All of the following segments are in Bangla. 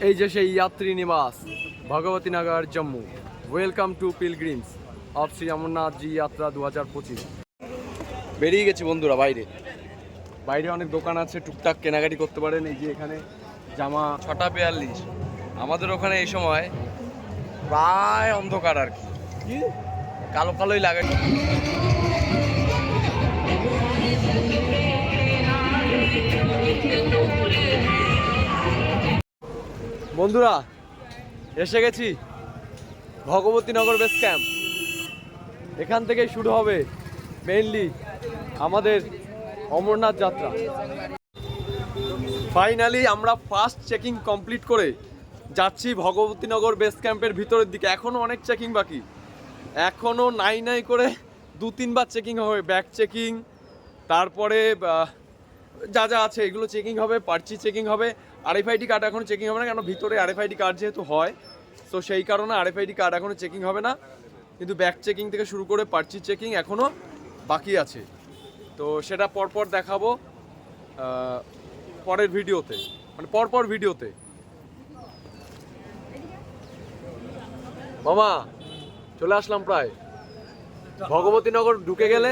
এই যে সেই যাত্রী নিবাস Bhagwatinagar Jammu. Welcome to pilgrims of Shri Amarnath ji Yatra 2025। বেরিয়ে গেছি বন্ধুরা বাইরে। বাইরে অনেক দোকান আছে, টুকটাক কেনাকাটি করতে পারেন। এই যে এখানে জামা 6:42। আমাদের ওখানে এই সময় প্রায় অন্ধকার আর কি, কালো কালোই লাগে। বন্ধুরা এসে গেছি ভগবতীনগর বেস ক্যাম্প। এখান থেকেই শুরু হবে মেইনলি আমাদের অমরনাথ যাত্রা। ফাইনালি আমরা ফার্স্ট চেকিং কমপ্লিট করে যাচ্ছি ভগবতীনগর বেস ক্যাম্পের ভিতরের দিকে। এখনও অনেক চেকিং বাকি, এখনও নাই করে 2-3 বার চেকিং হবে। ব্যাগ চেকিং, তারপরে যা যা আছে এগুলো চেকিং হবে, পার্চি চেকিং হবে। RFID কার্ড এখনও চেকিং হবে না, কেন ভিতরে RFID কার্ড যেহেতু হয়, তো সেই কারণে RFID কার্ড এখনও চেকিং হবে না। কিন্তু ব্যাগ চেকিং থেকে শুরু করে পার্চি চেকিং এখনও বাকি আছে। তো সেটা পরপর দেখাবো পরের ভিডিওতে, মানে পরপর ভিডিওতে। মামা চলে আসলাম প্রায় ভগবতীনগর। ঢুকে গেলে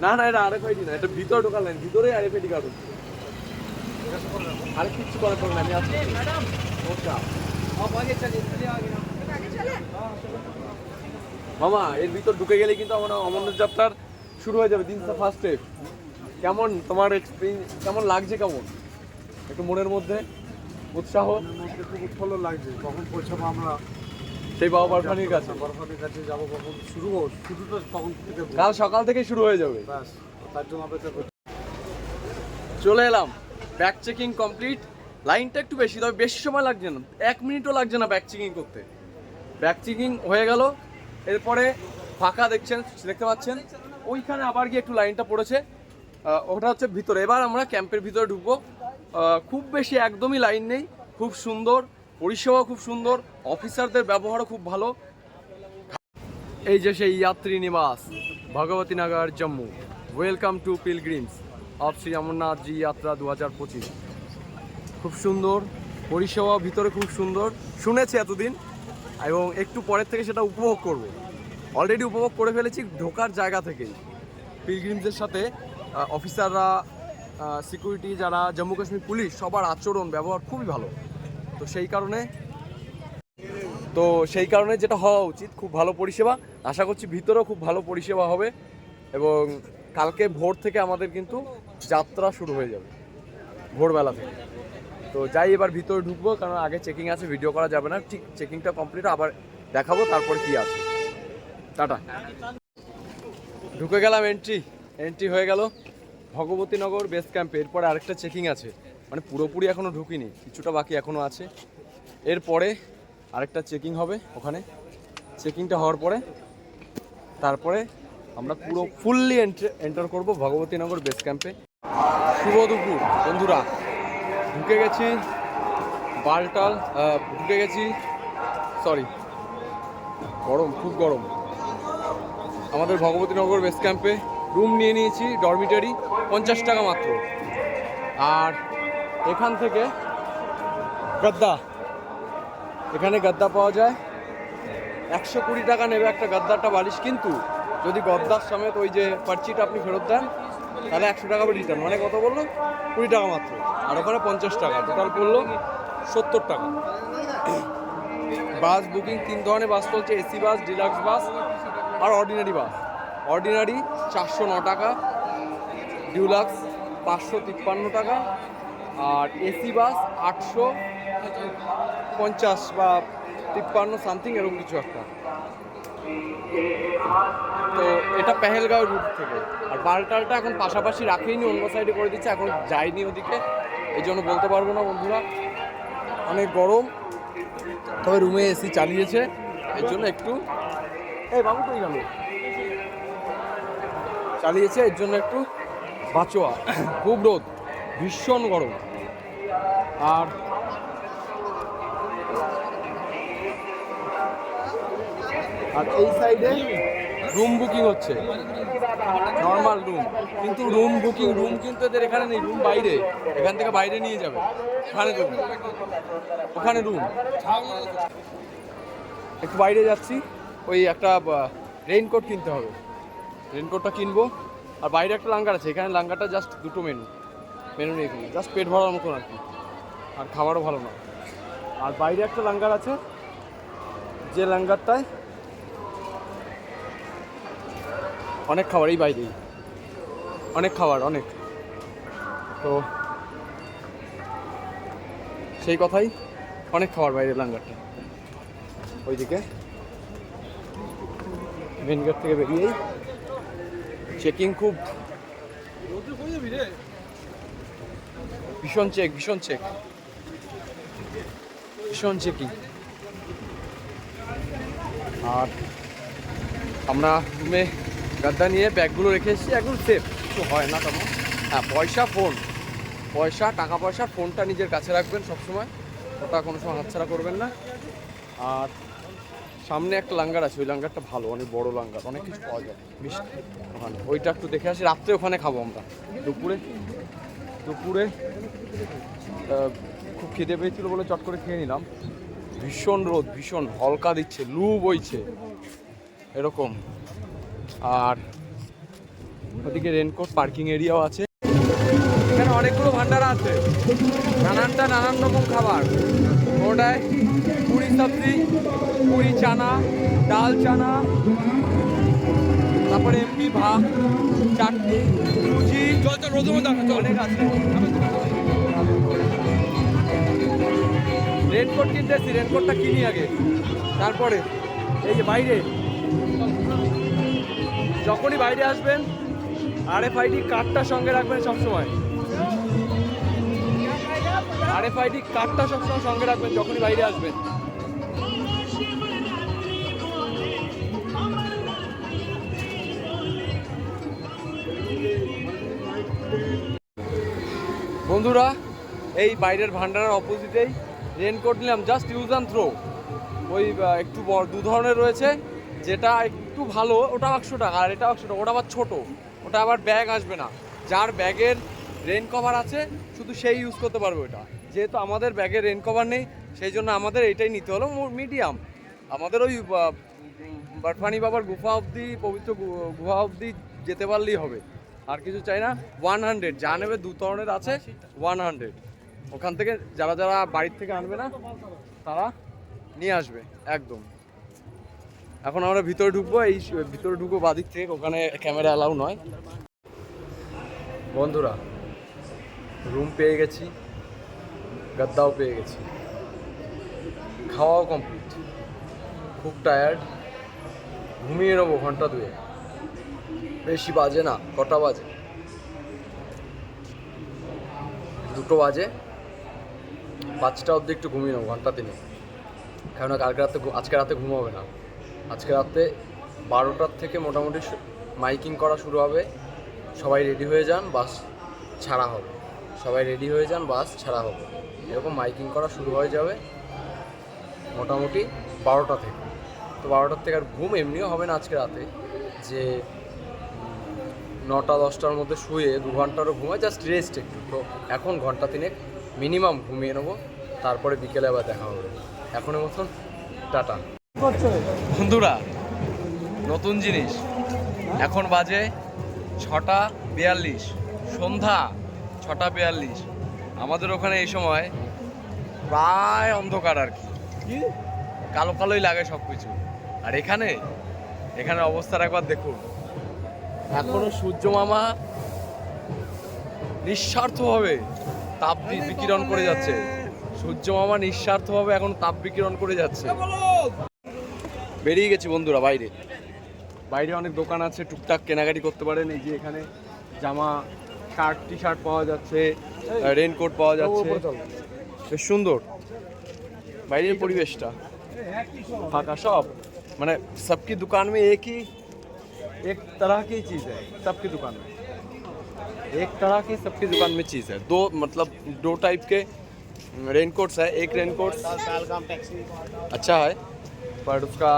না না, এটা RFID না, এটা ভিতরে ঢোকার লাইন, ভিতরে RFID কার্ড হচ্ছে। আরেক কিছু করার পর আমি আছি। মামা এর ভিতর ঢুকে গেলে কিন্তু আমার অমরনাথ যাত্রার শুরু হয়ে যাবে। দিন ফার্স্ট স্টেপ। কেমন তোমার এক্সপিরিয়েন্স, কেমন লাগছে, কেমন একটু মনের মধ্যে উৎসাহ? খুব ভালো লাগছে। কখন পৌঁছাবো আমরা সেই বাবা বরফানির কাছে? বরফানির কাছে যাবো কখন, শুরুটা কখন থেকে? কাল সকাল থেকে শুরু হয়ে যাবে। ব্যাস, তার জন্য অপেক্ষা করছি। চলে এলাম, ব্যাগ চেকিং কমপ্লিট। লাইনটা একটু বেশি, তবে বেশি সময় লাগছে না, 1 মিনিটও লাগছে না ব্যাগ চেকিং করতে। ব্যাগ চেকিং হয়ে গেল, এরপরে ফাঁকা দেখতে পাচ্ছেন ওইখানে আবার গিয়ে একটু লাইনটা পড়েছে, ওটা হচ্ছে ভিতরে। এবার আমরা ক্যাম্পের ভিতরে ঢুকবো। খুব বেশি একদমই লাইন নেই, খুব সুন্দর পরিষেবা, খুব সুন্দর, অফিসারদের ব্যবহারও খুব ভালো। এই যে সেই যাত্রী নিবাস Bhagwatinagar Jammu. Welcome to pilgrims of Shri Amarnath ji Yatra 2025। খুব সুন্দর পরিষেবা, ভিতরে খুব সুন্দর শুনেছি এতদিন, এবং একটু পরের থেকে সেটা উপভোগ করব। অলরেডি উপভোগ করে ফেলেছি ঢোকার জায়গা থেকেই। পিলগ্রিমসের সাথে অফিসাররা, সিকিউরিটি যারা, জম্মু কাশ্মীর পুলিশ, সবার আচরণ ব্যবহার খুবই ভালো। তো সেই কারণে যেটা হওয়া উচিত, খুব ভালো পরিষেবা। আশা করছি ভিতরেও খুব ভালো পরিষেবা হবে, এবং কালকে ভোর থেকে আমাদের কিন্তু যাত্রা শুরু হয়ে যাবে, ভোরবেলা থেকে। তো যাই, এবার ভিতরে ঢুকবো, কারণ আগে চেকিং আছে, ভিডিও করা যাবে না। ঠিক চেকিংটা কমপ্লিট আবার দেখাবো তারপর কি আছে। টাটা। ঢুকে গেলাম, এন্ট্রি হয়ে গেল ভগবতীনগর বেস ক্যাম্পে। এরপরে আরেকটা চেকিং আছে, মানে পুরোপুরি এখনও ঢুকিনি, কিছুটা বাকি এখনও আছে। এরপরে আরেকটা চেকিং হবে ওখানে। চেকিংটা হওয়ার পরে তারপরে আমরা পুরো ফুললি এন্টার করব ভগবতীনগর বেস ক্যাম্পে। শুভ দুপুর বন্ধুরা, ঢুকে গেছি গরম, খুব গরম। আমাদের ভগবতীনগর বেস ক্যাম্পে রুম নিয়ে নিয়েছি, ডরমিটারি, 50 টাকা মাত্র। আর এখান থেকে গদ্দা, এখানে গদ্দা পাওয়া যায়, 120 টাকা নেবে একটা গদ্দারটা বালিশ। কিন্তু যদি গদ্দার সমেত ওই যে পার্চিটা আপনি ফেরত দেন, তাহলে 100 টাকা রিটার্ন, মানে কত বললো, 20 টাকা মাত্র। আর ওখানে 50 টাকা, টোটাল পড়লো 70 টাকা। বাস বুকিং 3 ধরনের বাস চলছে, এসি বাস, ডিলাক্স বাস আর অর্ডিনারি বাস। অর্ডিনারি 409 টাকা, ডিলাক্স 553 টাকা, আর এসি বাস 850 বা 53 সামথিং, এরকম কিছু একটা। তো এটা পেহেলগাঁও রুট থেকে। আর বালটালটা এখন পাশাপাশি রাখেইনি, অন্য সাইডে করে দিচ্ছে, এখন যায়নি ওদিকে, এই জন্য বলতে পারবো না বন্ধুরা। অনেক গরম, তবে রুমে এসি চালিয়েছে, এর জন্য একটু চালিয়েছে, এর জন্য একটু বাঁচোয়া। খুব রোদ, ভীষণ গরম। আর এই সাইডে রুম বুকিং হচ্ছে, নর্মাল রুম, কিন্তু রুম কিন্তু এদের এখানে নেই, রুম বাইরে, এখান থেকে বাইরে নিয়ে যাবে, ওখানে রুম। একটু বাইরে যাচ্ছি, ওই একটা রেইনকোট কিনতে হবে, রেইনকোটটা কিনবো। আর বাইরে একটা লাঙ্গার আছে, এখানে লাঙ্গারটা জাস্ট দুটো মেনু নেই, জাস্ট পেট ভরার মতন আর কি, আর খাবারও ভালো না। আর বাইরে একটা লাঙ্গার আছে, যে লাঙ্গারটায় অনেক খাবার, এই বাইরেই অনেক খাবার, অনেক। তো সেই কথাই, অনেক খাবার বাইরে লাঙ্গারটা। ওইদিকে মেন গেট থেকে বেরিয়েই চেকিং, খুব ভীষণ চেকিং। আর আমরা রুমে গাদ্দা নিয়ে ব্যাগগুলো রেখে এসেছি, একদম সেফ, কিছু হয় না তেমন। হ্যাঁ, টাকা পয়সা, ফোনটা নিজের কাছে রাখবেন সবসময়, ওটা কোনো সময় হাতছাড়া করবেন না। আর সামনে একটা লাঙ্গার আছে, ওই লাঙ্গারটা ভালো, অনেক বড় লাঙ্গার, অনেক কিছু পাওয়া যায় মিষ্টি ওখানে, ওইটা একটু দেখে আসি। রাত্রে ওখানে খাবো আমরা, দুপুরে খুব খিদে পেয়েছিল বলে চট করে খেয়ে নিলাম। ভীষণ রোদ, ভীষণ হলকা দিচ্ছে, লু বইছে এরকম। আর ওদিকে রেনকোট পার্কিং এরিয়াও আছে। এখানে অনেকগুলো ভান্ডার আছে, নানান রকম খাবার। ওটায় পুরি সবজি, পুরি চানা, ডাল চানা, তারপরে এমপি ভাত, চাটনি, সুজি, অনেক আছে। রেনকোট কিনতে এসছি, রেনকোটটা কিনি আগে, তারপরে এই যে বাইরে, যখনই বাইরে আসবেন RFID কার্ডটা সঙ্গে রাখবেন সবসময়, RFID কার্ডটা সবসময় সঙ্গে রাখবেন যখনই বাইরে আসবেন। বন্ধুরা, এই বাইরের ভান্ডারের অপোজিটেই রেনকোট নিলাম, জাস্ট ইউজ অ্যান্ড থ্রো। ওই একটু বড়, দু ধরনের রয়েছে, যেটা একটু ভালো ওটা 100 টাকা, আর এটা 100 টাকা, ওটা আবার ছোটো, ওটা আবার ব্যাগ আসবে না। যার ব্যাগের রেন কভার আছে শুধু সেই ইউজ করতে পারবে ওটা। যেহেতু আমাদের ব্যাগে রেন কভার নেই, সেই জন্য আমাদের এইটাই নিতে হলো, মিডিয়াম। আমাদের ওই বাটফানি বাবার গুফা অবধি, পবিত্র গুহা অবধি যেতে পারলেই হবে, আর কিছু চাই না। 100 যা নেবে, দু ধরনের আছে, 100 ওখান থেকে যারা বাড়ির থেকে আনবে না তারা নিয়ে আসবে একদম। এখন আমরা ভিতরে ঢুকবো, এই ভিতরে ঢুকবো বাদিক থেকে, ওখানে ক্যামেরা অ্যালাউ নয়। বন্ধুরা, রুম পেয়ে গেছি, গাদ্দাও পেয়ে গেছি, খাওয়াও কমপ্লিট, খুব টায়ার্ড, ঘুমিয়ে নেবো ঘন্টা দুয়ে, বেশি বাজে না। কটা বাজে? 2টো বাজে। 5টা অবধি একটু ঘুমিয়ে নেবো, ঘন্টা 3, কেননা আজকে রাতে ঘুম হবে না। আজকে রাতে 12টার থেকে মোটামুটি মাইকিং করা শুরু হবে। সবাই রেডি হয়ে যান, বাস ছাড়া হবে, এরকম মাইকিং করা শুরু হয়ে যাবে মোটামুটি 12টা থেকে। তো 12টার থেকে আর ঘুম এমনিও হবে না আজকে রাতে, যে 9টা-10টার মধ্যে শুয়ে 2 ঘন্টারও ঘুমায়, জাস্ট রেস্ট একটু। তো এখন ঘন্টা 3 মিনিমাম ঘুমিয়ে নেবো, তারপরে বিকেলে আবার দেখা হবে। এখনের মতন টাটা। বন্ধুরা, নতুন জিনিস, এখন বাজে 6টা 42, সন্ধ্যা 6টা 42। আমাদের ওখানে এই সময় প্রায় অন্ধকার আর কি, কালোই লাগে সব কিছু। আর এখানে অবস্থাটা একবার দেখুন, এখনো সূর্য মামা নিঃস্বার্থভাবে তাপ বিকিরণ করে যাচ্ছে। এখন তাপ বিকিরণ করে যাচ্ছে। বেরিয়ে গেছি বন্ধুরা, বাইরে অনেক দোকান আছে, টুকটাক কেনাকাটি করতে পারেন। এই যে এখানে জামা, শার্ট, টি-শার্ট পাওয়া যাচ্ছে, রেনকোট পাওয়া যাচ্ছে, বেশ সুন্দর বাইরের পরিবেশটা, ফাঁকা সব। মানে सबकी दुकान में एक तरह की चीज़ है, सबकी दुकान में एक तरह की सबकी दुकान में चीज़ है। दो टाइप के रेनकोट्स है। एक रेनकोट अच्छा है, पर उसका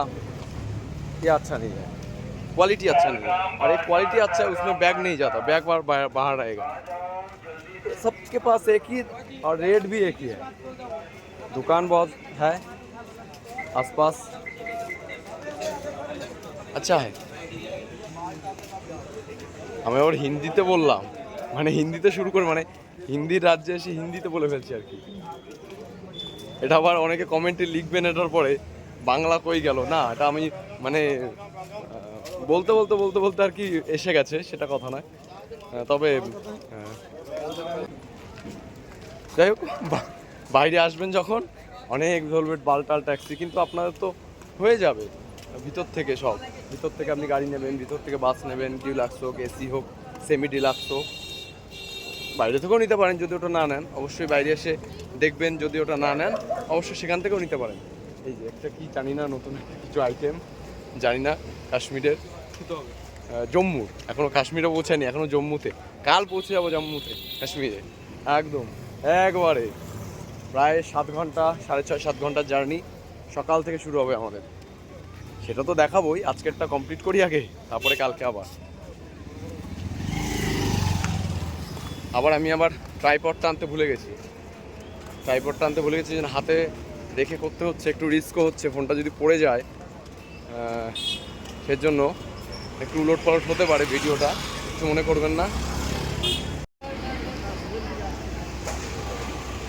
ये अच्छा नहीं है। क्वालिटी अच्छा नहीं है, और एक क्वालिटी अच्छा है उसमें बैग नहीं जाता, बैग बाहर रहेगा। सबके पास एक ही और रेट भी एक ही है। दुकान बहुत है आसपास, अच्छा है। আমি আবার হিন্দিতে বললাম, মানে হিন্দিতে শুরু করে, মানে হিন্দির রাজ্যে এসে হিন্দিতে বলে ফেলছি আর কি। এটা আবার অনেকে কমেন্টে লিখবেন এটার পরে বাংলা কই গেল, না এটা আমি মানে বলতে বলতে বলতে বলতে আর কি এসে গেছে, সেটা কথা নয়। তবে যাই হোক, বাইরে আসবেন যখন অনেক ভেলভেট বালটাল ট্যাক্সি, কিন্তু আপনাদের তো হয়ে যাবে ভিতর থেকে, সব ভিতর থেকে আপনি গাড়ি নেবেন, ভিতর থেকে বাস নেবেন, ডিলাক্স হোক, এসি হোক, সেমি ডিলাক্স হোক, বাইরে থেকেও নিতে পারেন। যদি ওটা না নেন অবশ্যই বাইরে এসে দেখবেন, যদি ওটা না নেন অবশ্যই সেখান থেকেও নিতে পারেন। এই যে একটা কি জানি না, নতুন একটা কিছু আইটেম জানি না, কাশ্মীরের, জম্মুর, এখনও কাশ্মীরে পৌঁছায়নি, এখনও জম্মুতে, কাল পৌঁছে যাবো জম্মুতে, কাশ্মীরে একদম একবারে। প্রায় 7 ঘন্টা, 6.5-7 ঘন্টার জার্নি সকাল থেকে শুরু হবে আমাদের। সেটা তো দেখাবোই, আজকেরটা কমপ্লিট করি আগে, তারপরে কালকে আবার আমি ট্রাইপডটা আনতে ভুলে গেছি। যেন হাতে রেখে করতে হচ্ছে, একটু রিস্কও হচ্ছে, ফোনটা যদি পড়ে যায় সেজন্য একটু উলট পালট হতে পারে ভিডিওটা, কিছু মনে করবেন না।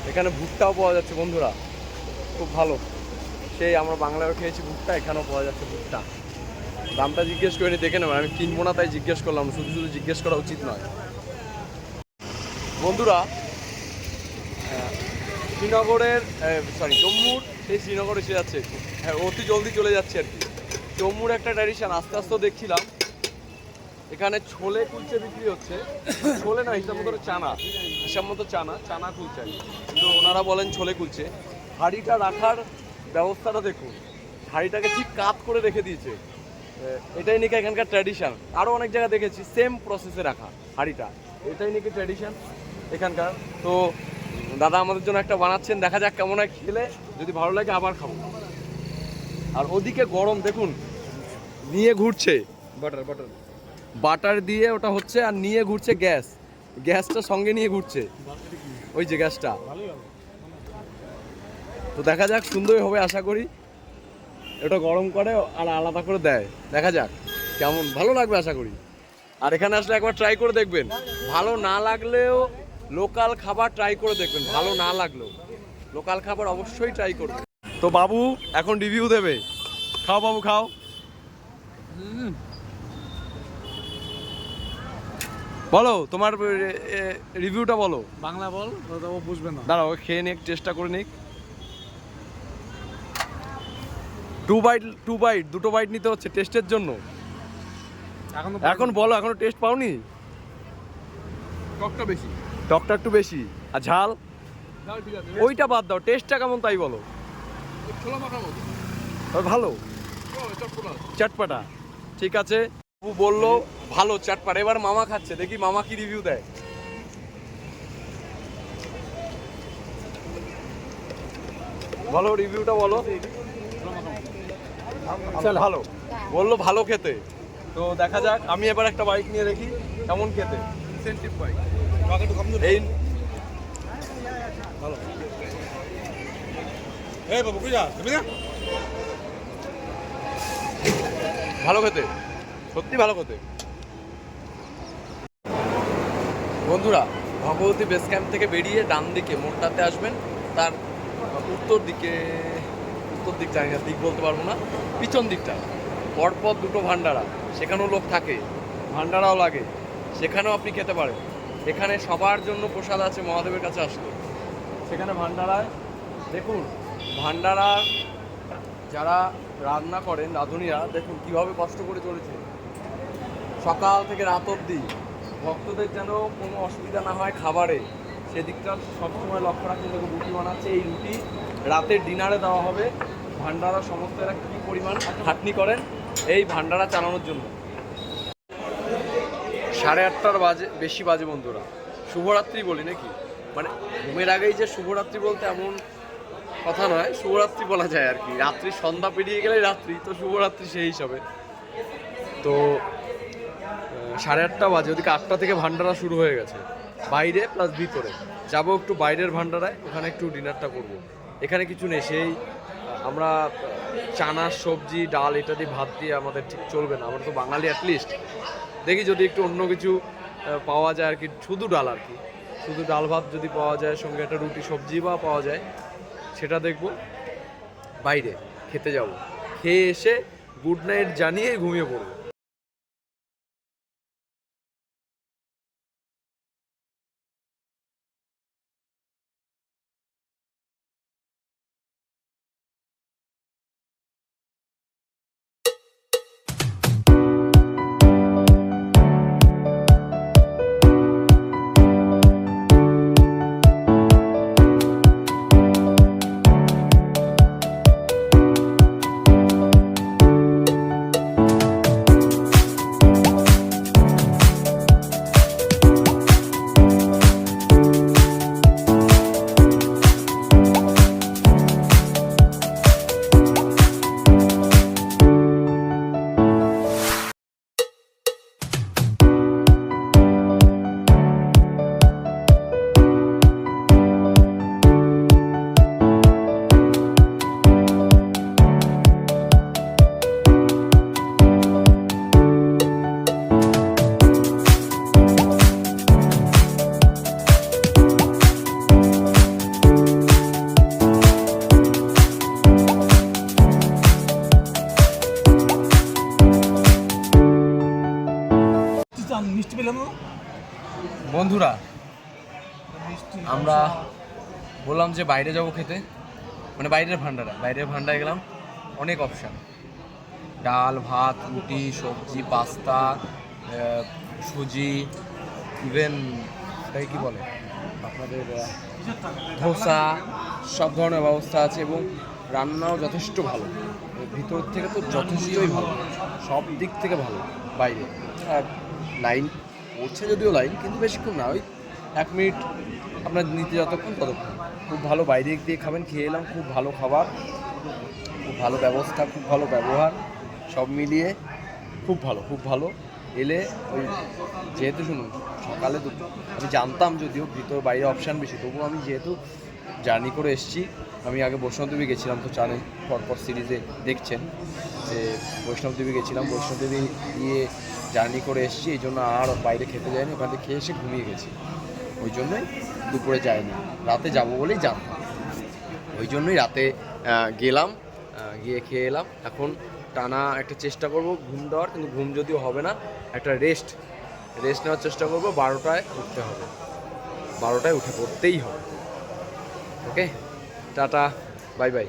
এখানে ভুট্টাও পাওয়া যাচ্ছে বন্ধুরা, খুব ভালো, সেই আমরা বাংলায় খেয়েছি ভুট্টা, এখানেও পাওয়া যাচ্ছে ভুট্টা। দামটা জিজ্ঞেস করে দেখে নেবেন, আমি কিনবো না তাই জিজ্ঞেস করলাম, শুধু শুধু জিজ্ঞেস করা উচিত নয় বন্ধুরা। শ্রীনগরের জম্মুর, সেই শ্রীনগর এসে যাচ্ছে, হ্যাঁ অতি জলদি চলে যাচ্ছে আর কি। জম্মুর একটা ট্র্যাডিশন আস্তে আস্তে দেখছিলাম, এখানে ছোলে কুলচে বিক্রি হচ্ছে, ছোলে না হিসাব মতো চানা কুলচে, কিন্তু ওনারা বলেন ছোলে কুলচে। হাঁড়িটা রাখার ব্যবস্থাটা দেখুন, হাঁড়িটাকে ঠিক কাত করে রেখে দিয়েছে, এটাই নাকি এখানকার ট্র্যাডিশন। আরও অনেক জায়গায় দেখেছি সেম প্রসেসে রাখা হাঁড়িটা, এটাই নাকি ট্র্যাডিশন এখানকার। তো দাদা আমাদের জন্য একটা বানাচ্ছেন, দেখা যাক কেমন হয়, খেলে যদি ভালো লাগে আবার খাবো। আর ওদিকে গরম দেখুন, নিয়ে ঘুরছে বাটার দিয়ে ওটা হচ্ছে, আর নিয়ে ঘুরছে গ্যাসটা সঙ্গে নিয়ে ঘুরছে, ওই যে গ্যাসটা। তো দেখা যাক, সুন্দরই হবে আশা করি। এটা গরম করে আর আলাদা করে দেয়, দেখা যাক কেমন, ভালো লাগবে আশা করি। আর এখানে আসলে একবার ট্রাই করে দেখবেন, ভালো না লাগলেও লোকাল খাবার ট্রাই করে দেখবেন, ভালো না লাগলেও লোকাল খাবার অবশ্যই ট্রাই করবেন। তো বাবু এখন রিভিউ দেবে, খাও বাবু খাও। বলো তোমার রিভিউটা বলো, বাংলা বল, ও বুঝবে না। দাঁড়াও খেয়ে নিক, চেষ্টা করে নিক। 2 বাইট, দুটো বাইট নিতে হচ্ছে টেস্টের জন্য। এখন বলো, এখনো টেস্ট পাওনি? টকটা একটু বেশি, আর ঝাল ওইটা বাদ দাও, টেস্টটা কেমন তাই বলো। ভালো চটপটা, ঠিক আছে। ও বললো ভালো চটপটা, এবার মামা খাচ্ছে, দেখি মামা কি রিভিউ দেয়। বলো রিভিউটা বলো। ভালো বললো, ভালো খেতে। তো দেখা যাক, আমি এবার একটা বাইক নিয়ে দেখি কেমন খেতে। এই ভালো, ভালো খেতে, সত্যি ভালো খেতে। বন্ধুরা, ভগবতী বেস ক্যাম্প থেকে বেরিয়ে ডান দিকে মোড়টাতে আসবেন, তার উত্তর দিক জানি না, দিক বলতে পারবো না, পিছন দিকটা পরপর দুটো ভান্ডারা, সেখানেও লোক থাকে, ভান্ডারাও লাগে, সেখানেও আপনি খেতে পারেন। এখানে সবার জন্য প্রসাদ আছে মহাদেবের কাছে আসলে। সেখানে ভান্ডারায় দেখুন, ভান্ডারা যারা রান্না করেন রাঁধুনিরা, দেখুন কীভাবে কষ্ট করে চলেছে সকাল থেকে রাত অবধি, ভক্তদের যেন কোনো অসুবিধা না হয় খাবারে, সেদিকটা সবসময় লক্ষ্য রাখতে। দেখুন রুটি বানাচ্ছে, এই রুটি রাতের ডিনারে দেওয়া হবে। ভান্ডারা সমস্ত এরা কী পরিমাণ খাটনি করেন এই ভান্ডারা চালানোর জন্য। 8:30 বেশি বাজে বন্ধুরা, শুভরাত্রি বলি নাকি, মানে ঘুমের আগেই যে শুভরাত্রি বলতে এমন কথা নয়, শুভরাত্রি বলা যায় আর কি, রাত্রি সন্ধ্যা পেরিয়ে গেলেই রাত্রি, তো শুভরাত্রি সেই হিসাবে। তো 8:30 বাজে, ওদিকে 8টা থেকে ভান্ডারা শুরু হয়ে গেছে, বাইরে প্লাস ভিতরে। যাবো একটু বাইরের ভান্ডারায়, ওখানে একটু ডিনারটা করব। এখানে কিছু নেই, সেই আমরা চানার সবজি ডাল এটা দিয়ে ভাত দিয়ে আমাদের ঠিক চলবে না, আমরা তো বাঙালি অ্যাটলিস্ট। দেখি যদি একটু অন্য কিছু পাওয়া যায় আর কি, শুধু ডাল আর কি, শুধু ডাল ভাত যদি পাওয়া যায়, সঙ্গে একটা রুটি সবজি বা পাওয়া যায়, সেটা দেখবো। বাইরে খেতে যাব, খেয়ে এসে গুড নাইট জানিয়ে ঘুমিয়ে পড়বো। মিষ্টি পেলাম না বন্ধুরা, আমরা বললাম যে বাইরে যাব খেতে, মানে বাইরের ভান্ডারে গেলাম, অনেক অপশান, ডাল ভাত রুটি সবজি পাস্তা সুজি, ইভেন তাই কি বলে আপনাদের ধোসা, সব ধরনের ব্যবস্থা আছে এবং রান্নাও যথেষ্ট ভালো, ভিতর থেকে তো যথেষ্টই ভালো, সব দিক থেকে ভালো। বাইরে আর লাইন পড়ছে যদিও লাইন, কিন্তু বেশিক্ষণ না, ওই 1 মিনিট আপনার নিতে যতক্ষণ ততক্ষণ। খুব ভালো, বাইরে দিয়ে খাবেন, খেয়ে এলাম, খুব ভালো খাবার, খুব ভালো ব্যবস্থা, খুব ভালো ব্যবহার, সব মিলিয়ে খুব ভালো। এলে ওই যেহেতু শুনুন সকালে আমি জানতাম যদিও ভিতর বাইরে অপশান বেশি, তবুও আমি যেহেতু জার্নি করে এসেছি, আমি আগে বৈষ্ণবদেবী গেছিলাম, তো জানেন পরপর সিরিজে দেখছেন যে বৈষ্ণবদেবী গেছিলাম, বৈষ্ণবদেবী গিয়ে জার্নি করে এসেছি, এই জন্য আর বাইরে খেতে যাইনি, ওখান থেকে খেয়ে এসে ঘুমিয়ে গেছি, ওই জন্যই দুপুরে যাইনি, রাতে যাব বলেই জানতাম, ওই জন্যই রাতে গেলাম, গিয়ে খেয়ে এলাম। এখন টানা একটা চেষ্টা করব ঘুম দেওয়ার, কিন্তু ঘুম যদিও হবে না, একটা রেস্ট নেওয়ার চেষ্টা করব। 12টায় উঠতে হবে, 12টায় উঠে পড়তেই হবে। ওকে, টাটা, বাই বাই।